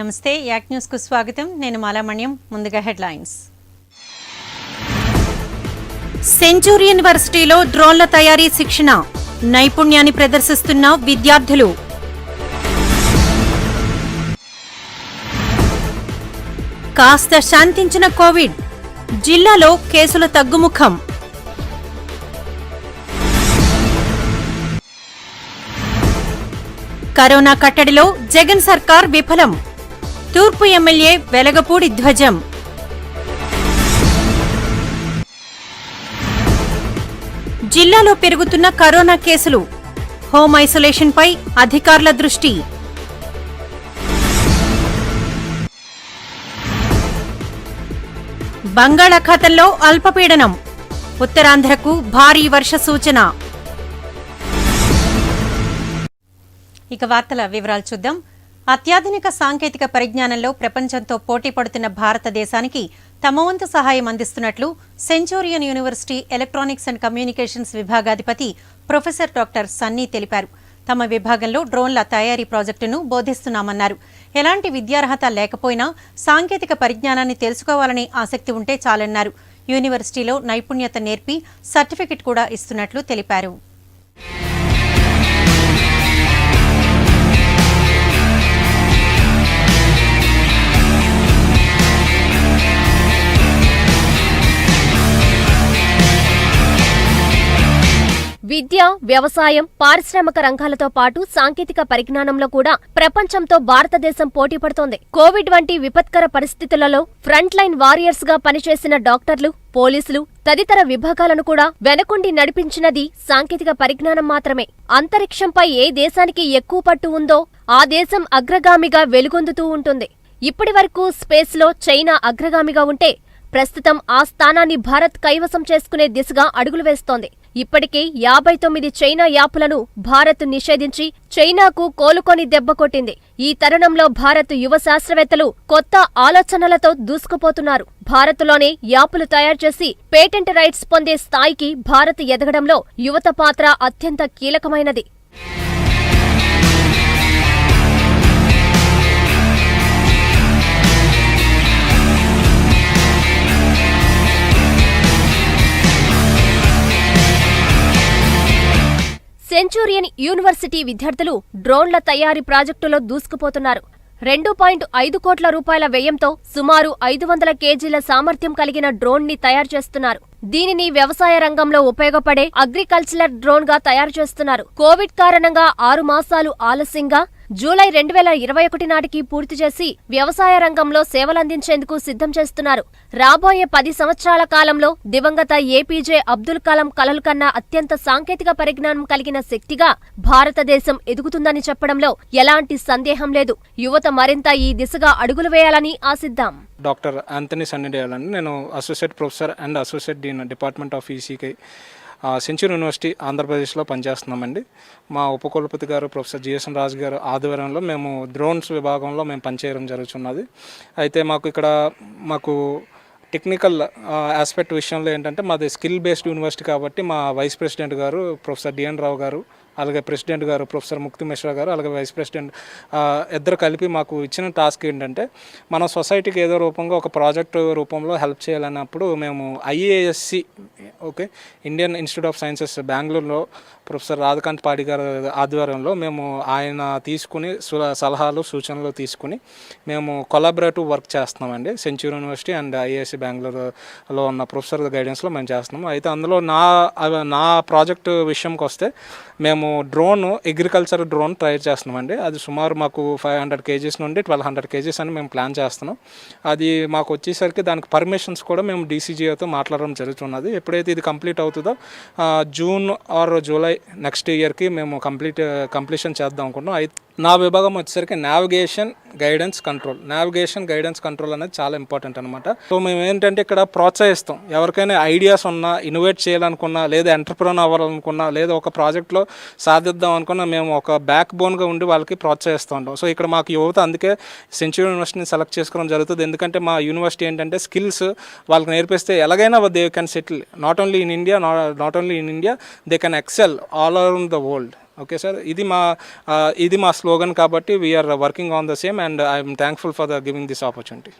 నమస్తే, యాక్ న్యూస్ కు స్వాగతం. నేను మాలామణ్యం. ముందుగా హెడ్లైన్స్. సెంచూరియన్ యూనివర్సిటీలో డ్రోన్ల తయారీ శిక్షణ, నైపుణ్యాన్ని ప్రదర్శిస్తున్న విద్యార్థులు. కాస్త శాంతించిన కోవిడ్, జిల్లాలో కేసుల తగ్గుముఖం. కరోనా కట్టడిలో జగన్ సర్కార్ విఫలం, తూర్పు ఎమ్మెల్యే వెలగపూడి ధ్వజం. జిల్లాలో పెరుగుతున్న కరోనా కేసులు, హోమ్ ఐసోలేషన్పై అధికారుల దృష్టి. బంగాళాఖాతంలో అల్పపీడనం, ఉత్తరాంధ్రకు భారీ వర్ష సూచన. ఇక వార్తల వివరాలు చూద్దాం. అత్యాధునిక సాంకేతిక పరిజ్ఞానంలో ప్రపంచంతో పోటీ పడుతున్న భారతదేశానికి తమ వంతు సహాయం అందిస్తున్నట్లు Centurion university electronics and communications విభాగాధిపతి ప్రొఫెసర్ డాక్టర్ సన్నీ తెలిపారు. తమ విభాగంలో డ్రోన్ల తయారీ ప్రాజెక్టును బోధిస్తున్నామన్నారు. ఎలాంటి విద్యార్హత లేకపోయినా సాంకేతిక పరిజ్ఞానాన్ని తెలుసుకోవాలనే ఆసక్తి ఉంటే చాలన్నారు. యూనివర్సిటీలో నైపుణ్యత నేర్పి సర్టిఫికెట్ కూడా ఇస్తున్నట్లు తెలిపారు. విద్య, వ్యవసాయం, పారిశ్రామిక రంగాలతో పాటు సాంకేతిక పరిజ్ఞానంలో కూడా ప్రపంచంతో భారతదేశం పోటీ పడుతోంది. కోవిడ్ వంటి విపత్కర పరిస్థితులలో ఫ్రంట్ లైన్ వారియర్స్ గా పనిచేసిన డాక్టర్లు, పోలీసులు తదితర విభాగాలను కూడా వెనకుండి నడిపించినది సాంకేతిక పరిజ్ఞానం మాత్రమే. అంతరిక్షంపై ఏ దేశానికి ఎక్కువ పట్టు ఉందో ఆ దేశం అగ్రగామిగా వెలుగొందుతూ ఉంటుంది. ఇప్పటి వరకు స్పేస్లో చైనా అగ్రగామిగా ఉంటే ప్రస్తుతం ఆ స్థానాన్ని భారత్ కైవసం చేసుకునే దిశగా అడుగులు వేస్తోంది. ఇప్పటికే 59 చైనా యాపులను భారత్ నిషేధించి చైనాకు కోలుకొని దెబ్బకొట్టింది. ఈ తరుణంలో భారత్ యువ శాస్త్రవేత్తలు కొత్త ఆలోచనలతో దూసుకుపోతున్నారు. భారత్లోనే యాపులు తయారు చేసి పేటెంట్ రైట్స్ పొందే స్థాయికి భారత్ ఎదగడంలో యువత పాత్ర అత్యంత కీలకమైనది. సెంచూరియన్ యూనివర్సిటీ విద్యార్థులు డ్రోన్ల తయారీ ప్రాజెక్టులో దూసుకుపోతున్నారు. 2.5 కోట్ల రూపాయల వ్యయంతో సుమారు 500 కేజీల సామర్థ్యం కలిగిన డ్రోన్ ని తయారు చేస్తున్నారు. దీనిని వ్యవసాయ రంగంలో ఉపయోగపడే అగ్రికల్చరల్ డ్రోన్ గా తయారు చేస్తున్నారు. కోవిడ్ కారణంగా 6 మాసాలు ఆలస్యంగా జూలై 2021 నాటికి పూర్తి చేసి వ్యవసాయ రంగంలో సేవలందించేందుకు సిద్ధం చేస్తున్నారు. రాబోయే 10 సంవత్సరాల కాలంలో దివంగత ఏపీజే అబ్దుల్ కలాం కలలు కన్నా అత్యంత సాంకేతిక పరిజ్ఞానం కలిగిన శక్తిగా భారతదేశం ఎదుగుతుందని చెప్పడంలో ఎలాంటి సందేహం లేదు. యువత మరింత ఈ దిశగా అడుగులు వేయాలని ఆశిద్దాం. డాక్టర్ ఆంథనీ సన్నీ డేయల్ అండి. నేను associate professor and associate dean department of ECK century university ఆంధ్రప్రదేశ్లో పనిచేస్తున్నామండి. మా ఉపకులపతి గారు ప్రొఫెసర్ జిఎస్ఎన్ రాజు గారు ఆధ్వర్యంలో మేము డ్రోన్స్ విభాగంలో మేము పనిచేయడం జరుగుతున్నది. అయితే మాకు టెక్నికల్ ఆస్పెక్ట్ విషయంలో ఏంటంటే మాది స్కిల్ బేస్డ్ యూనివర్సిటీ కాబట్టి మా వైస్ ప్రెసిడెంట్ గారు ప్రొఫెసర్ డిఎన్ రావు గారు, అలాగే ప్రెసిడెంట్ గారు ప్రొఫెసర్ ముక్తి మిశ్రా గారు, అలాగే వైస్ ప్రెసిడెంట్ ఇద్దరు కలిపి మాకు ఇచ్చిన టాస్క్ ఏంటంటే మన సొసైటీకి ఏదో రూపంగా ఒక ప్రాజెక్టు రూపంలో హెల్ప్ చేయాలన్నప్పుడు మేము IASc Indian institute of sciences బెంగళూరులో ప్రొఫెసర్ రాధాకాంత్ పాడి గారి ఆధ్వర్యంలో మేము ఆయన తీసుకుని సలహాలు సూచనలు తీసుకుని మేము కొలాబరేటివ్ వర్క్ చేస్తున్నామండి. సెంచురీ యూనివర్సిటీ అండ్ ఐఏఎస్సి బెంగళూరులో ఉన్న ప్రొఫెసర్ గైడెన్స్లో మేము చేస్తున్నాము. అయితే అందులో నా ప్రాజెక్టు విషయంకి వస్తే మేము అగ్రికల్చర్ డ్రోన్ తయారు చేస్తున్నామండి. అది సుమారు మాకు 500 కేజీస్ నుండి 1200 కేజీస్ అని మేము ప్లాన్ చేస్తున్నాం. అది మాకు వచ్చేసరికి దానికి పర్మిషన్స్ కూడా మేము డీసీజీఓతో మాట్లాడడం జరుగుతున్నది. ఎప్పుడైతే ఇది కంప్లీట్ అవుతుందో జూన్ ఆర్ జూలై నెక్స్ట్ ఇయర్కి మేము కంప్లీషన్ చేద్దాం అనుకుంటున్నాం. అయితే నా విభాగం వచ్చేసరికి నావిగేషన్ గైడెన్స్ కంట్రోల్ అనేది చాలా ఇంపార్టెంట్ అనమాట. సో మేము ఏంటంటే ఇక్కడ ప్రోత్సహిస్తాం. ఎవరికైనా ఐడియాస్ ఉన్నా, ఇన్నోవేట్ చేయాలనుకున్నా, లేదా ఎంటర్ప్రెన్యూర్ అవ్వాలనుకున్నా, లేదా ఒక ప్రాజెక్ట్లో సాధిద్దాం అనుకున్నా మేము ఒక బ్యాక్ బోన్గా ఉండి వాళ్ళకి ప్రోత్సహిస్తూ ఉంటాం. సో ఇక్కడ మాకు యువత అందుకే సెంచురీ యూనివర్సిటీని సెలెక్ట్ చేసుకోవడం జరుగుతుంది. ఎందుకంటే మా యూనివర్సిటీ ఏంటంటే స్కిల్స్ వాళ్ళకి నేర్పిస్తే ఎలాగైనా they can settle not only in India they can excel all around the world. Okay sir, ఇది మా స్లోగన్ కాబట్టి we're working on the same and I'm thankful for the giving this opportunity.